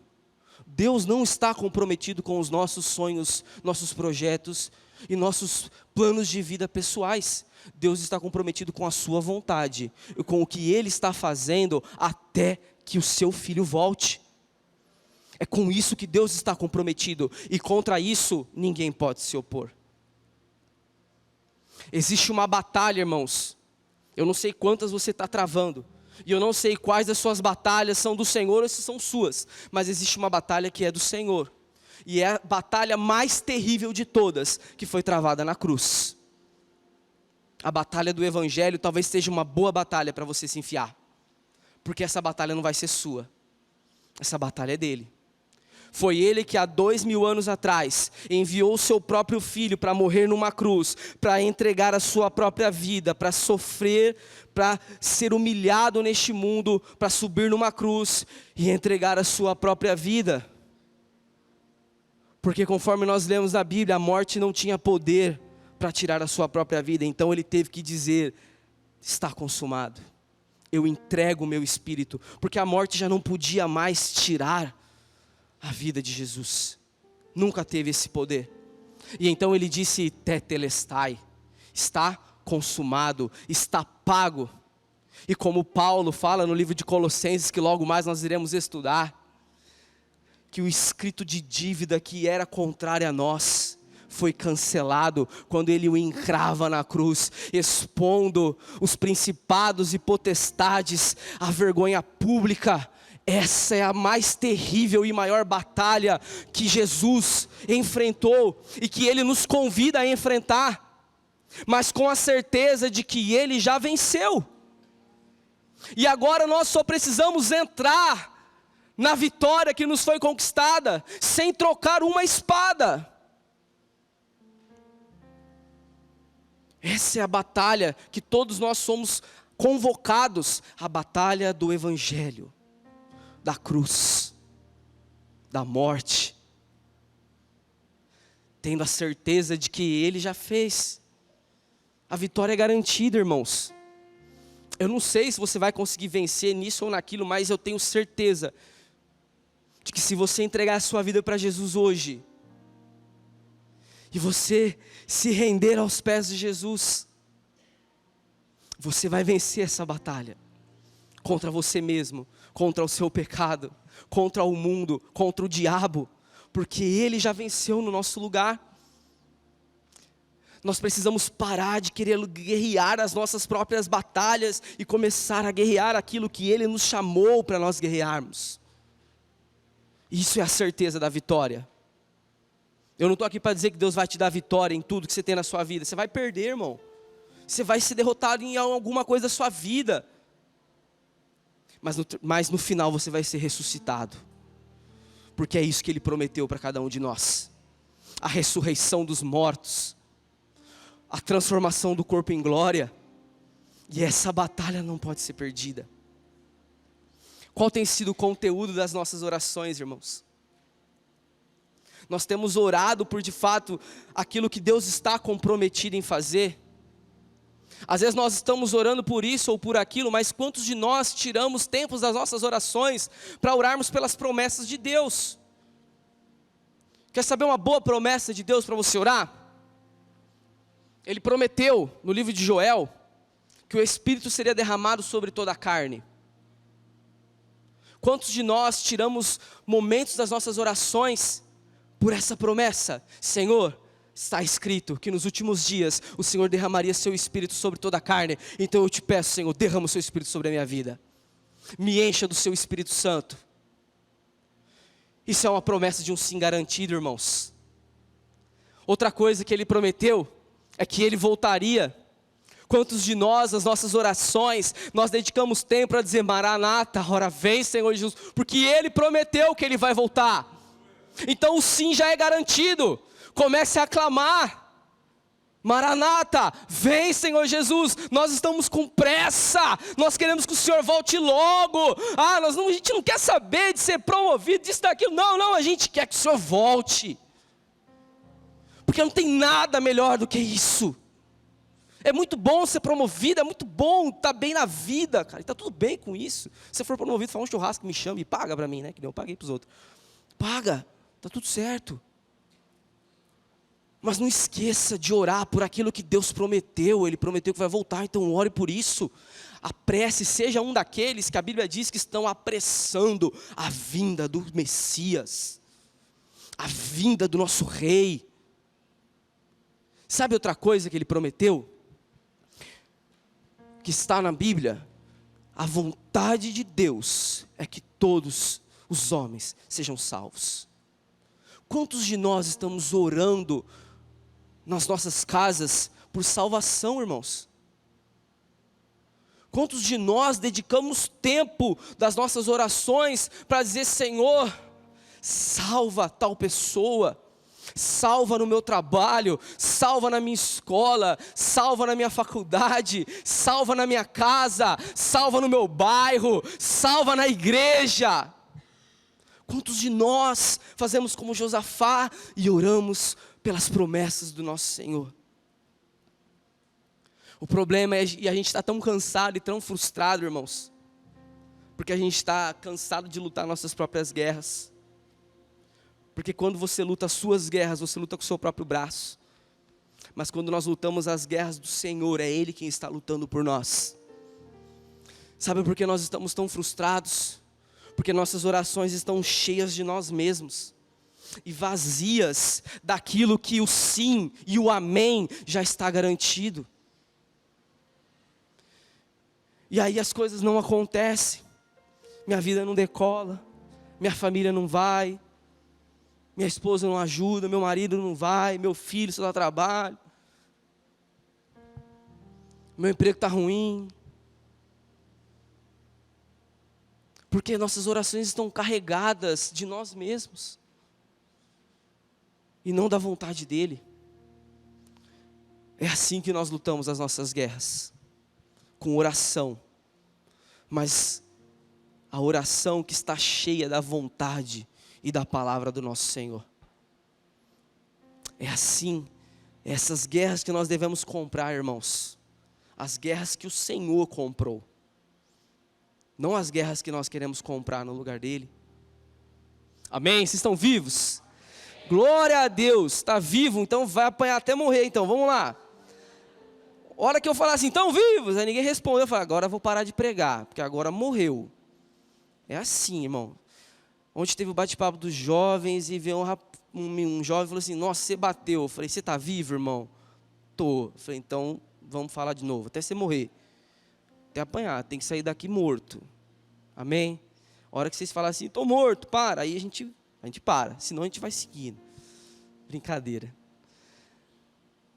Deus não está comprometido com os nossos sonhos, nossos projetos e nossos planos de vida pessoais. Deus está comprometido com a sua vontade e com o que Ele está fazendo até que o seu filho volte. É com isso que Deus está comprometido e contra isso ninguém pode se opor. Existe uma batalha, irmãos. Eu não sei quantas você está travando. E eu não sei quais das suas batalhas são do Senhor ou se são suas. Mas existe uma batalha que é do Senhor. E é a batalha mais terrível de todas, que foi travada na cruz. A batalha do Evangelho talvez seja uma boa batalha para você se enfiar. Porque essa batalha não vai ser sua. Essa batalha é dele. Foi Ele que há 2000 anos atrás enviou o seu próprio Filho para morrer numa cruz, para entregar a sua própria vida, para sofrer, para ser humilhado neste mundo, para subir numa cruz e entregar a sua própria vida. Porque conforme nós lemos na Bíblia, a morte não tinha poder para tirar a sua própria vida, então Ele teve que dizer: está consumado, eu entrego o meu espírito, porque a morte já não podia mais tirar a vida de Jesus, nunca teve esse poder. E então ele disse, tetelestai, está consumado, está pago. E como Paulo fala no livro de Colossenses, que logo mais nós iremos estudar, que o escrito de dívida que era contrário a nós, foi cancelado quando ele o encrava na cruz, expondo os principados e potestades à vergonha pública. Essa é a mais terrível e maior batalha que Jesus enfrentou e que Ele nos convida a enfrentar, mas com a certeza de que Ele já venceu. E agora nós só precisamos entrar na vitória que nos foi conquistada, sem trocar uma espada. Essa é a batalha que todos nós somos convocados, a batalha do Evangelho, da cruz, da morte, tendo a certeza de que Ele já fez. A vitória é garantida, irmãos. Eu não sei se você vai conseguir vencer nisso ou naquilo, mas eu tenho certeza de que se você entregar a sua vida para Jesus hoje, e você se render aos pés de Jesus, você vai vencer essa batalha, contra você mesmo, contra o seu pecado, contra o mundo, contra o diabo, porque Ele já venceu no nosso lugar. Nós precisamos parar de querer guerrear as nossas próprias batalhas, e começar a guerrear aquilo que Ele nos chamou para nós guerrearmos. Isso é a certeza da vitória. Eu não estou aqui para dizer que Deus vai te dar vitória em tudo que você tem na sua vida. Você vai perder, irmão. Você vai ser derrotado em alguma coisa da sua vida. Mas no final você vai ser ressuscitado. Porque é isso que Ele prometeu para cada um de nós. A ressurreição dos mortos. A transformação do corpo em glória. E essa batalha não pode ser perdida. Qual tem sido o conteúdo das nossas orações, irmãos? Nós temos orado por de fato aquilo que Deus está comprometido em fazer. Às vezes nós estamos orando por isso ou por aquilo, mas quantos de nós tiramos tempos das nossas orações para orarmos pelas promessas de Deus? Quer saber uma boa promessa de Deus para você orar? Ele prometeu no livro de Joel que o Espírito seria derramado sobre toda a carne. Quantos de nós tiramos momentos das nossas orações por essa promessa? Senhor, está escrito que nos últimos dias o Senhor derramaria seu Espírito sobre toda a carne. Então eu te peço, Senhor, derrama o seu Espírito sobre a minha vida. Me encha do seu Espírito Santo. Isso é uma promessa de um sim garantido, irmãos. Outra coisa que Ele prometeu é que Ele voltaria. Quantos de nós, as nossas orações, nós dedicamos tempo para dizer, Maranata, ora vem, Senhor Jesus, porque Ele prometeu que Ele vai voltar. Então o sim já é garantido. Comece a clamar, Maranata, vem, Senhor Jesus, nós estamos com pressa, nós queremos que o Senhor volte logo. A gente não quer saber de ser promovido, disso, daquilo, não, a gente quer que o Senhor volte, porque não tem nada melhor do que isso. É muito bom ser promovido, é muito bom estar bem na vida, cara, e está tudo bem com isso. Se você for promovido, faz um churrasco, me chama e paga para mim, né, que eu paguei para os outros. Paga, está tudo certo. Mas não esqueça de orar por aquilo que Deus prometeu. Ele prometeu que vai voltar, então ore por isso. A prece, seja um daqueles que a Bíblia diz que estão apressando a vinda do Messias, a vinda do nosso Rei. Sabe outra coisa que Ele prometeu? Que está na Bíblia? A vontade de Deus é que todos os homens sejam salvos. Quantos de nós estamos orando nas nossas casas por salvação, irmãos? Quantos de nós dedicamos tempo das nossas orações para dizer, Senhor, salva tal pessoa, salva no meu trabalho, salva na minha escola, salva na minha faculdade, salva na minha casa, salva no meu bairro, salva na igreja. Quantos de nós fazemos como Josafá e oramos pelas promessas do nosso Senhor? O problema é que a gente está tão cansado e tão frustrado, irmãos, porque a gente está cansado de lutar nossas próprias guerras. Porque quando você luta as suas guerras, você luta com o seu próprio braço. Mas quando nós lutamos as guerras do Senhor, é Ele quem está lutando por nós. Sabe por que nós estamos tão frustrados? Porque nossas orações estão cheias de nós mesmos. E vazias daquilo que o sim e o amém já está garantido. E aí as coisas não acontecem. Minha vida não decola. Minha família não vai. Minha esposa não ajuda. Meu marido não vai. Meu filho só dá trabalho. Meu emprego está ruim. Porque nossas orações estão carregadas de nós mesmos. E não da vontade dEle. É assim que nós lutamos as nossas guerras. Com oração. Mas a oração que está cheia da vontade e da palavra do nosso Senhor. É assim. Essas guerras que nós devemos comprar, irmãos. As guerras que o Senhor comprou. Não as guerras que nós queremos comprar no lugar dEle. Amém? Vocês estão vivos? Glória a Deus, está vivo, então vai apanhar até morrer, então, vamos lá. Hora que eu falar assim, estão vivos? Aí ninguém respondeu, eu falei, agora eu vou parar de pregar, porque agora morreu. É assim, irmão. Ontem teve o bate-papo dos jovens e veio um jovem e falou assim, nossa, você bateu. Eu falei, você está vivo, irmão? Tô. Eu falei, então, vamos falar de novo, até você morrer. Até apanhar, tem que sair daqui morto. Amém? A hora que vocês falarem assim, estou morto, para, aí a gente para, senão a gente vai seguindo. Brincadeira.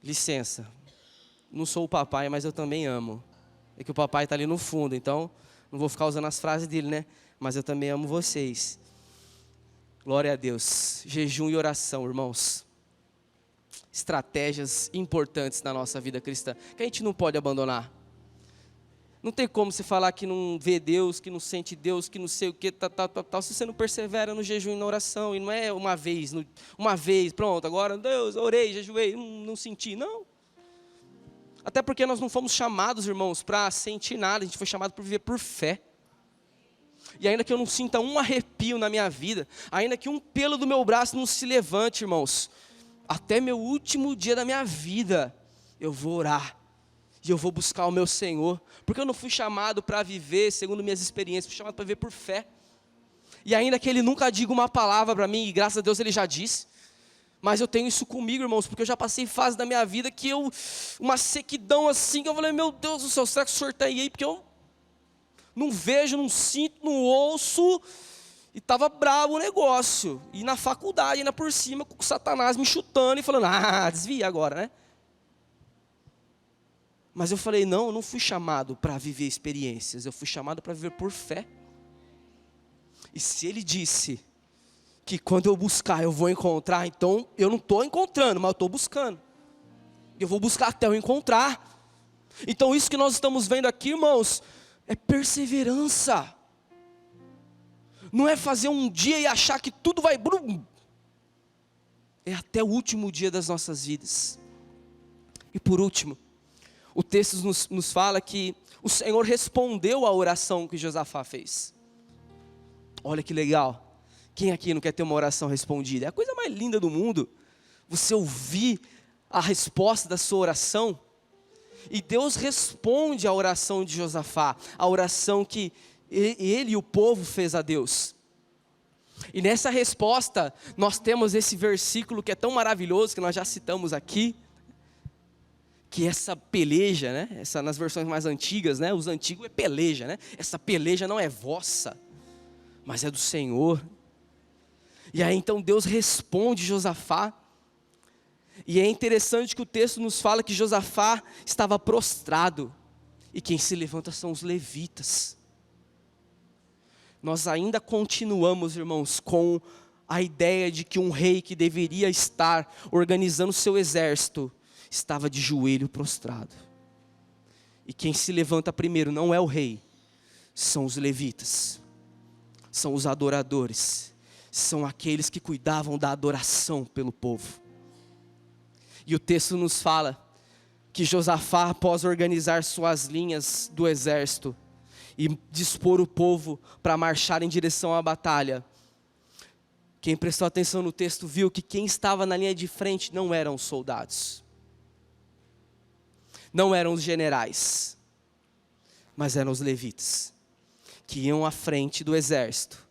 Licença. Não sou o papai, mas eu também amo. É que o papai está ali no fundo, então não vou ficar usando as frases dele, né? Mas eu também amo vocês. Glória a Deus. Jejum e oração, irmãos. Estratégias importantes na nossa vida cristã, que a gente não pode abandonar. Não tem como você falar que não vê Deus, que não sente Deus, que não sei o que, tal, se você não persevera no jejum e na oração, e não é uma vez, pronto, agora, Deus, orei, jejuei, não senti, não. Até porque nós não fomos chamados, irmãos, para sentir nada, a gente foi chamado para viver por fé. E ainda que eu não sinta um arrepio na minha vida, ainda que um pelo do meu braço não se levante, irmãos, até meu último dia da minha vida, eu vou orar. E eu vou buscar o meu Senhor, porque eu não fui chamado para viver segundo minhas experiências, fui chamado para viver por fé. E ainda que Ele nunca diga uma palavra para mim, e graças a Deus Ele já disse, mas eu tenho isso comigo, irmãos, porque eu já passei fase da minha vida que uma sequidão assim, que eu falei, meu Deus do céu, será que o Senhor está aí? Porque eu não vejo, não sinto, não ouço, e estava bravo o negócio. E na faculdade, ainda por cima, com o Satanás me chutando e falando, desvia agora, né? Mas eu falei, não, eu não fui chamado para viver experiências, eu fui chamado para viver por fé. E se Ele disse que quando eu buscar eu vou encontrar, então eu não estou encontrando, mas eu estou buscando. Eu vou buscar até eu encontrar. Então isso que nós estamos vendo aqui, irmãos, é perseverança. Não é fazer um dia e achar que tudo vai... É até o último dia das nossas vidas. E por último, o texto nos fala que o Senhor respondeu à oração que Josafá fez. Olha que legal. Quem aqui não quer ter uma oração respondida? É a coisa mais linda do mundo. Você ouvir a resposta da sua oração. E Deus responde à oração de Josafá. A oração que ele e o povo fez a Deus. E nessa resposta, nós temos esse versículo que é tão maravilhoso, que nós já citamos aqui. Que essa peleja, né? Nas versões mais antigas, né? Os antigos é peleja, né? Essa peleja não é vossa, mas é do Senhor. E aí então Deus responde Josafá. E é interessante que o texto nos fala que Josafá estava prostrado. E quem se levanta são os levitas. Nós ainda continuamos, irmãos, com a ideia de que um rei que deveria estar organizando seu exército estava de joelho prostrado. E quem se levanta primeiro não é o rei, são os levitas, são os adoradores, são aqueles que cuidavam da adoração pelo povo. E o texto nos fala que Josafá, após organizar suas linhas do exército e dispor o povo para marchar em direção à batalha, Quem prestou atenção no texto viu que quem estava na linha de frente não eram os soldados, não eram os generais, mas eram os levitas, que iam à frente do exército,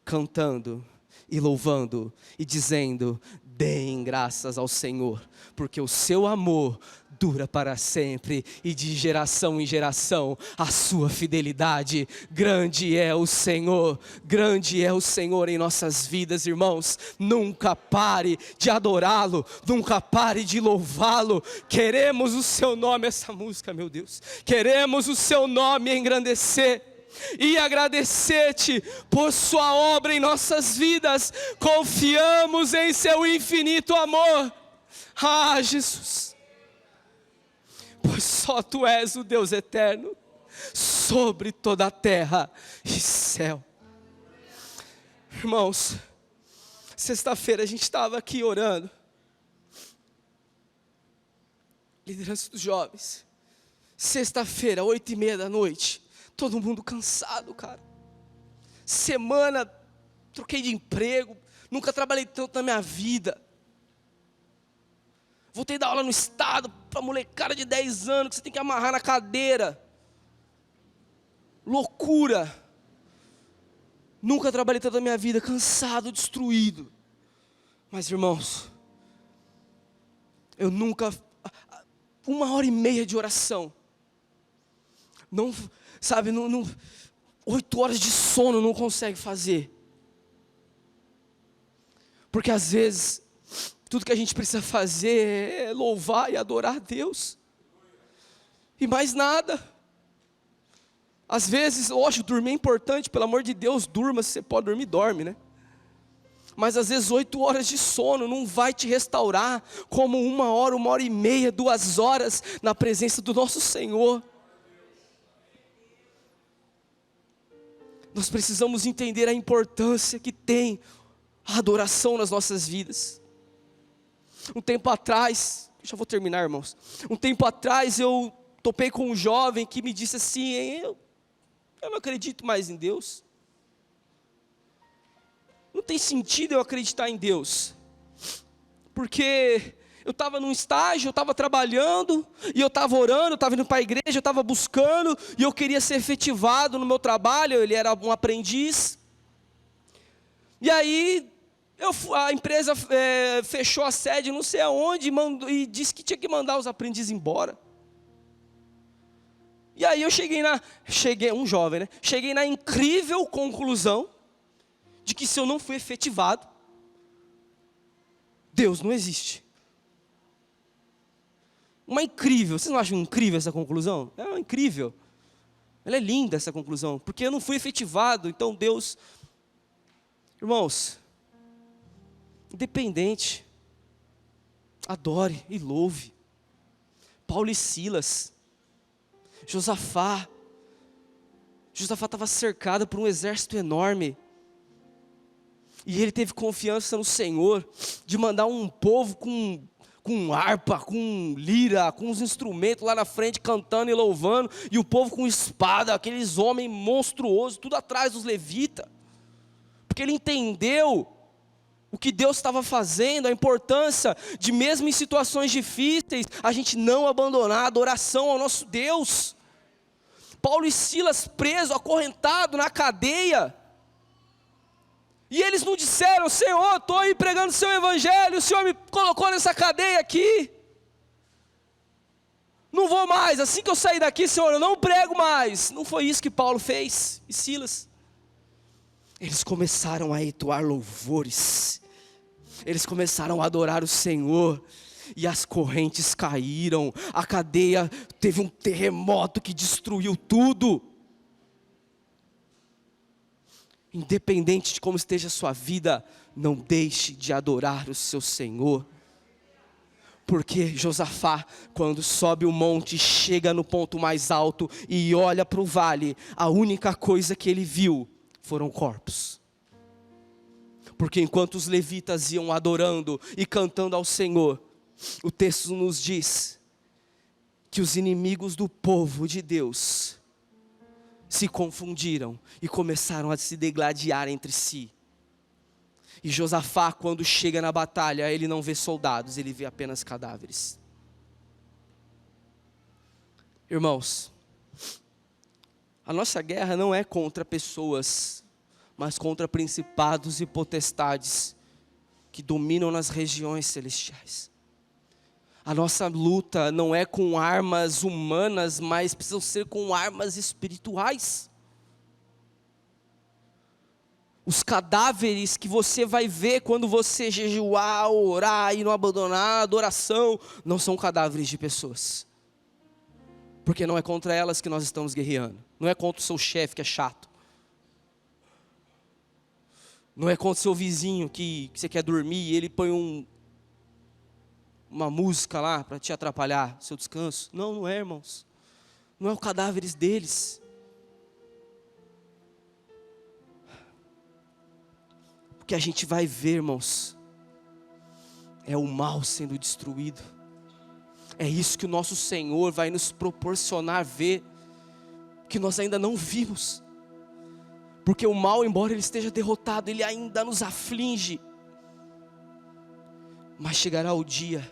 cantando e louvando e dizendo: deem graças ao Senhor, porque o seu amor dura para sempre, e de geração em geração a sua fidelidade. Grande é o Senhor, grande é o Senhor em nossas vidas, irmãos. Nunca pare de adorá-lo, nunca pare de louvá-lo. Queremos o seu nome, essa música, meu Deus, queremos o seu nome engrandecer e agradecer-te por sua obra em nossas vidas. Confiamos em seu infinito amor. Ah, Jesus, pois só tu és o Deus eterno sobre toda a terra e céu. Irmãos, sexta-feira a gente estava aqui orando, liderança dos jovens. Sexta-feira, 8:30 da noite, todo mundo cansado, cara. Semana, troquei de emprego, nunca trabalhei tanto na minha vida. Voltei a dar aula no estado, para molecada de 10 anos, que você tem que amarrar na cadeira. Loucura. Nunca trabalhei tanto na minha vida, cansado, destruído. Mas, irmãos, eu nunca, 1h30 de oração, não, sabe, 8 horas de sono não consegue fazer. Porque às vezes, tudo que a gente precisa fazer é louvar e adorar a Deus. E mais nada. Às vezes, lógico, dormir é importante, pelo amor de Deus, durma, se você pode dormir, dorme, né? Mas às vezes 8 horas de sono não vai te restaurar como 1 hora, 1h30, 2 horas na presença do nosso Senhor. Nós precisamos entender a importância que tem a adoração nas nossas vidas. Um tempo atrás, já vou terminar, irmãos. Um tempo atrás eu topei com um jovem que me disse assim: eu não acredito mais em Deus. Não tem sentido eu acreditar em Deus. Porque eu estava num estágio, eu estava trabalhando, e eu estava orando, eu estava indo para a igreja, eu estava buscando, e eu queria ser efetivado no meu trabalho. Ele era um aprendiz. E aí, a empresa fechou a sede não sei aonde, e disse que tinha que mandar os aprendizes embora. E aí eu um jovem, né? Cheguei na incrível conclusão de que se eu não fui efetivado, Deus não existe. Vocês não acham incrível essa conclusão? É incrível. Ela é linda essa conclusão, porque eu não fui efetivado, então Deus... Irmãos, independente, adore e louve. Paulo e Silas, Josafá estava cercado por um exército enorme, e ele teve confiança no Senhor, de mandar um povo com harpa, com lira, com os instrumentos lá na frente, cantando e louvando, e o povo com espada, aqueles homens monstruosos, tudo atrás dos levitas, porque ele entendeu o que Deus estava fazendo, a importância de mesmo em situações difíceis, a gente não abandonar a adoração ao nosso Deus. Paulo e Silas presos, acorrentados na cadeia, e eles não disseram: Senhor, estou aí pregando o seu evangelho, o Senhor me colocou nessa cadeia aqui, não vou mais, assim que eu sair daqui, Senhor, eu não prego mais. Não foi isso que Paulo fez, e Silas. Eles começaram a entoar louvores, eles começaram a adorar o Senhor, e as correntes caíram, a cadeia teve um terremoto que destruiu tudo. Independente de como esteja a sua vida, não deixe de adorar o seu Senhor. Porque Josafá, quando sobe o monte, chega no ponto mais alto e olha para o vale, a única coisa que ele viu foram corpos. Porque enquanto os levitas iam adorando e cantando ao Senhor, o texto nos diz que os inimigos do povo de Deus se confundiram e começaram a se degladiar entre si. E Josafá, quando chega na batalha, ele não vê soldados, ele vê apenas cadáveres. Irmãos, a nossa guerra não é contra pessoas, mas contra principados e potestades que dominam nas regiões celestiais. A nossa luta não é com armas humanas, mas precisam ser com armas espirituais. Os cadáveres que você vai ver quando você jejuar, orar e não abandonar a adoração, não são cadáveres de pessoas. Porque não é contra elas que nós estamos guerreando. Não é contra o seu chefe que é chato. Não é contra o seu vizinho que você quer dormir e ele põe uma música lá para te atrapalhar seu descanso. Não, não é, irmãos. Não é os cadáveres deles. O que a gente vai ver, irmãos, é o mal sendo destruído. É isso que o nosso Senhor vai nos proporcionar ver, que nós ainda não vimos. Porque o mal, embora ele esteja derrotado, ele ainda nos aflige. Mas chegará o dia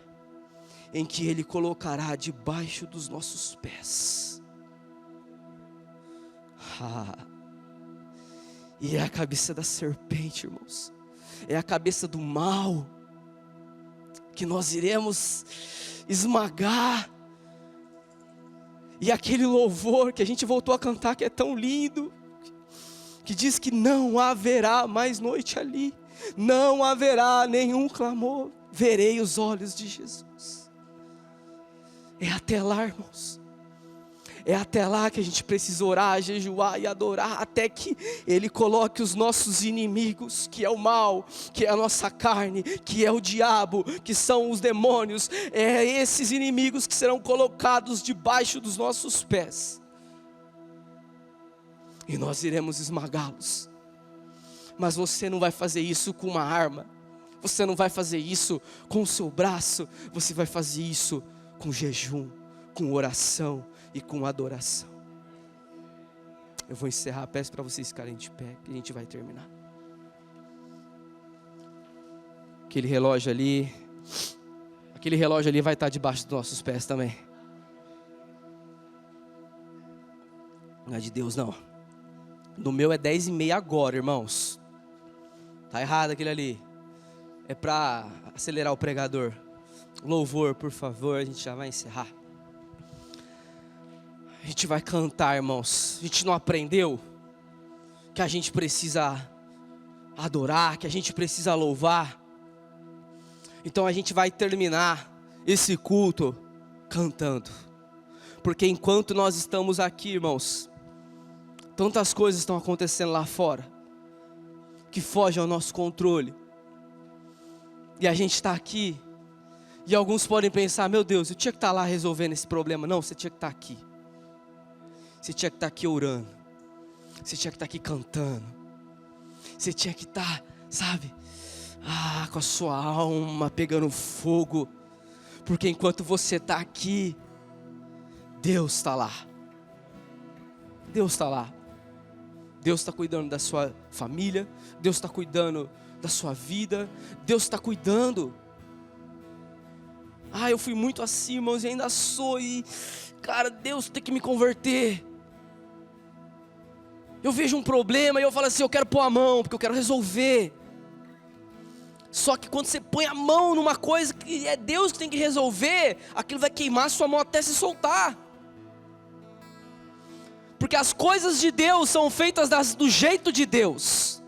em que ele colocará debaixo dos nossos pés. E é a cabeça da serpente, irmãos. É a cabeça do mal que nós iremos esmagar. E aquele louvor que a gente voltou a cantar, que é tão lindo, que diz que não haverá mais noite ali, não haverá nenhum clamor, verei os olhos de Jesus. É até lá, irmãos. É até lá que a gente precisa orar, jejuar e adorar, até que Ele coloque os nossos inimigos, que é o mal, que é a nossa carne, que é o diabo, que são os demônios. É esses inimigos que serão colocados debaixo dos nossos pés. E nós iremos esmagá-los. Mas você não vai fazer isso com uma arma. Você não vai fazer isso com o seu braço. Você vai fazer isso com jejum, com oração e com adoração. Eu vou encerrar, peço para vocês ficarem de pé, que a gente vai terminar. Aquele relógio ali vai estar debaixo dos nossos pés também. Não é de Deus não. No meu é 10h30 agora, irmãos. Tá errado aquele ali. É para acelerar o pregador. Louvor, por favor, a gente já vai encerrar. A gente vai cantar, irmãos. A gente não aprendeu que a gente precisa adorar, que a gente precisa louvar. Então a gente vai terminar esse culto cantando. Porque enquanto nós estamos aqui, irmãos, tantas coisas estão acontecendo lá fora que fogem ao nosso controle. E a gente está aqui. E alguns podem pensar, meu Deus, eu tinha que estar lá resolvendo esse problema. Não, você tinha que estar aqui. Você tinha que estar aqui orando. Você tinha que estar aqui cantando. Você tinha que estar, sabe, com a sua alma pegando fogo. Porque enquanto você está aqui, Deus está lá. Deus está lá. Deus está cuidando da sua família. Deus está cuidando da sua vida. Deus está cuidando. Eu fui muito assim, irmãos, e ainda sou. E, cara, Deus tem que me converter. Eu vejo um problema e eu falo assim, eu quero pôr a mão, porque eu quero resolver. Só que quando você põe a mão numa coisa que é Deus que tem que resolver, aquilo vai queimar sua mão até se soltar. Porque as coisas de Deus são feitas do jeito de Deus.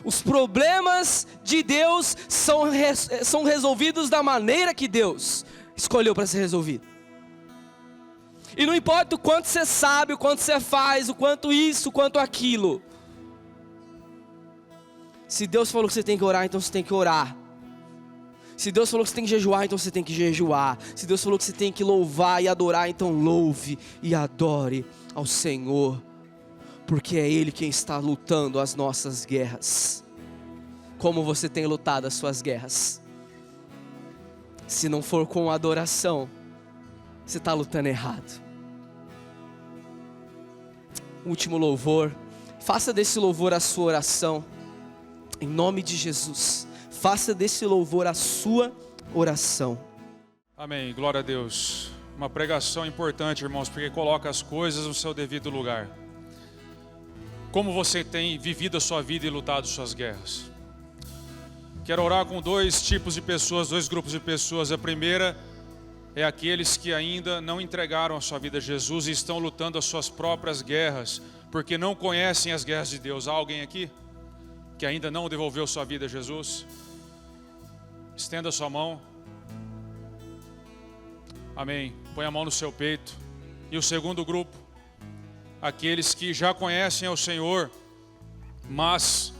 Os problemas de Deus são resolvidos da maneira que Deus escolheu para ser resolvido. E não importa o quanto você sabe, o quanto você faz, o quanto isso, o quanto aquilo. Se Deus falou que você tem que orar, então você tem que orar. Se Deus falou que você tem que jejuar, então você tem que jejuar. Se Deus falou que você tem que louvar e adorar, então louve e adore ao Senhor. Porque é Ele quem está lutando as nossas guerras. Como você tem lutado as suas guerras? Se não for com adoração, você está lutando errado. Último louvor. Faça desse louvor a sua oração. Em nome de Jesus, faça desse louvor a sua oração. Amém, glória a Deus. Uma pregação importante, irmãos, porque coloca as coisas no seu devido lugar. Como você tem vivido a sua vida e lutado suas guerras? Quero orar com dois tipos de pessoas, dois grupos de pessoas. A primeira é aqueles que ainda não entregaram a sua vida a Jesus e estão lutando as suas próprias guerras, porque não conhecem as guerras de Deus. Há alguém aqui que ainda não devolveu sua vida a Jesus? Estenda sua mão. Amém. Põe a mão no seu peito. E o segundo grupo, aqueles que já conhecem ao Senhor, mas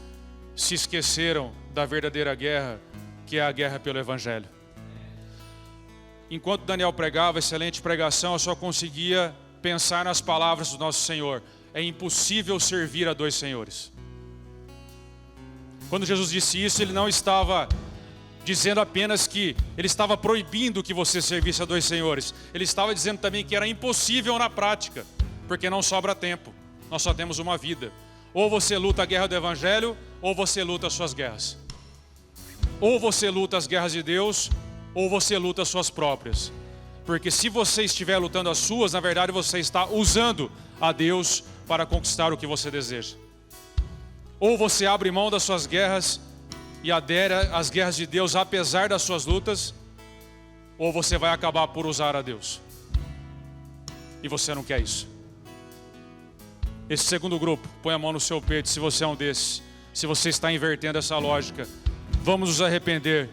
se esqueceram da verdadeira guerra, que é a guerra pelo Evangelho. Enquanto Daniel pregava, excelente pregação, eu só conseguia pensar nas palavras do nosso Senhor. É impossível servir a dois senhores. Quando Jesus disse isso, ele não estava dizendo apenas que ele estava proibindo que você servisse a dois senhores. Ele estava dizendo também que era impossível na prática, porque não sobra tempo. Nós só temos uma vida. Ou você luta a guerra do Evangelho, ou você luta as suas guerras. Ou você luta as guerras de Deus, ou você luta as suas próprias. Porque se você estiver lutando as suas, na verdade você está usando a Deus para conquistar o que você deseja. Ou você abre mão das suas guerras e adere às guerras de Deus apesar das suas lutas, ou você vai acabar por usar a Deus. E você não quer isso. Esse segundo grupo, põe a mão no seu peito se você é um desses. Se você está invertendo essa lógica, vamos nos arrepender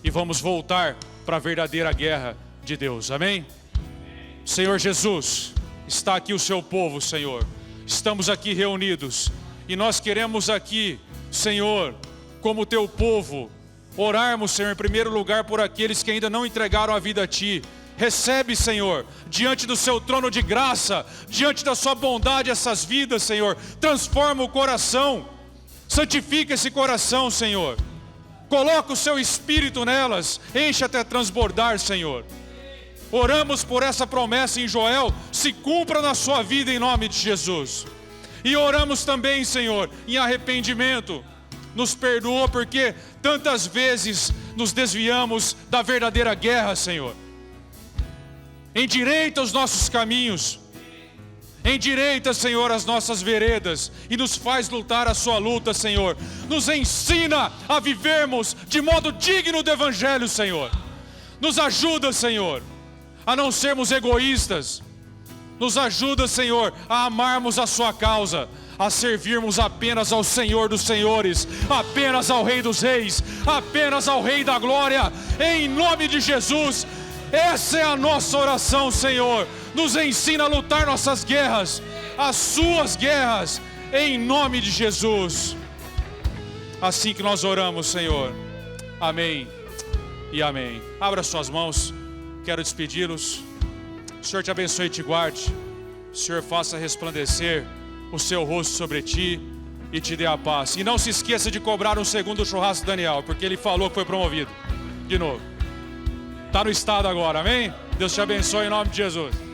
e vamos voltar para a verdadeira guerra de Deus. Amém? Senhor Jesus, está aqui o seu povo, Senhor. Estamos aqui reunidos e nós queremos aqui, Senhor, como teu povo, orarmos, Senhor, em primeiro lugar por aqueles que ainda não entregaram a vida a Ti. Recebe, Senhor, diante do seu trono de graça, diante da sua bondade essas vidas, Senhor. Transforma o coração, santifica esse coração, Senhor. Coloca o seu espírito nelas, enche até transbordar, Senhor. Oramos por essa promessa em Joel, se cumpra na sua vida em nome de Jesus. E oramos também, Senhor, em arrependimento. Nos perdoa porque tantas vezes nos desviamos da verdadeira guerra, Senhor. Endireita os nossos caminhos. Endireita, Senhor, as nossas veredas e nos faz lutar a sua luta, Senhor. Nos ensina a vivermos de modo digno do Evangelho, Senhor. Nos ajuda, Senhor, a não sermos egoístas. Nos ajuda, Senhor, a amarmos a sua causa, a servirmos apenas ao Senhor dos Senhores, apenas ao Rei dos Reis, apenas ao Rei da Glória, em nome de Jesus. Essa é a nossa oração, Senhor. Nos ensina a lutar nossas guerras, as suas guerras, em nome de Jesus. Assim que nós oramos, Senhor. Amém e amém. Abra suas mãos, quero despedi-los. O Senhor te abençoe e te guarde. O Senhor faça resplandecer o seu rosto sobre ti e te dê a paz. E não se esqueça de cobrar um segundo churrasco do Daniel, porque ele falou que foi promovido. De novo. Está no estado agora, amém? Deus te abençoe em nome de Jesus.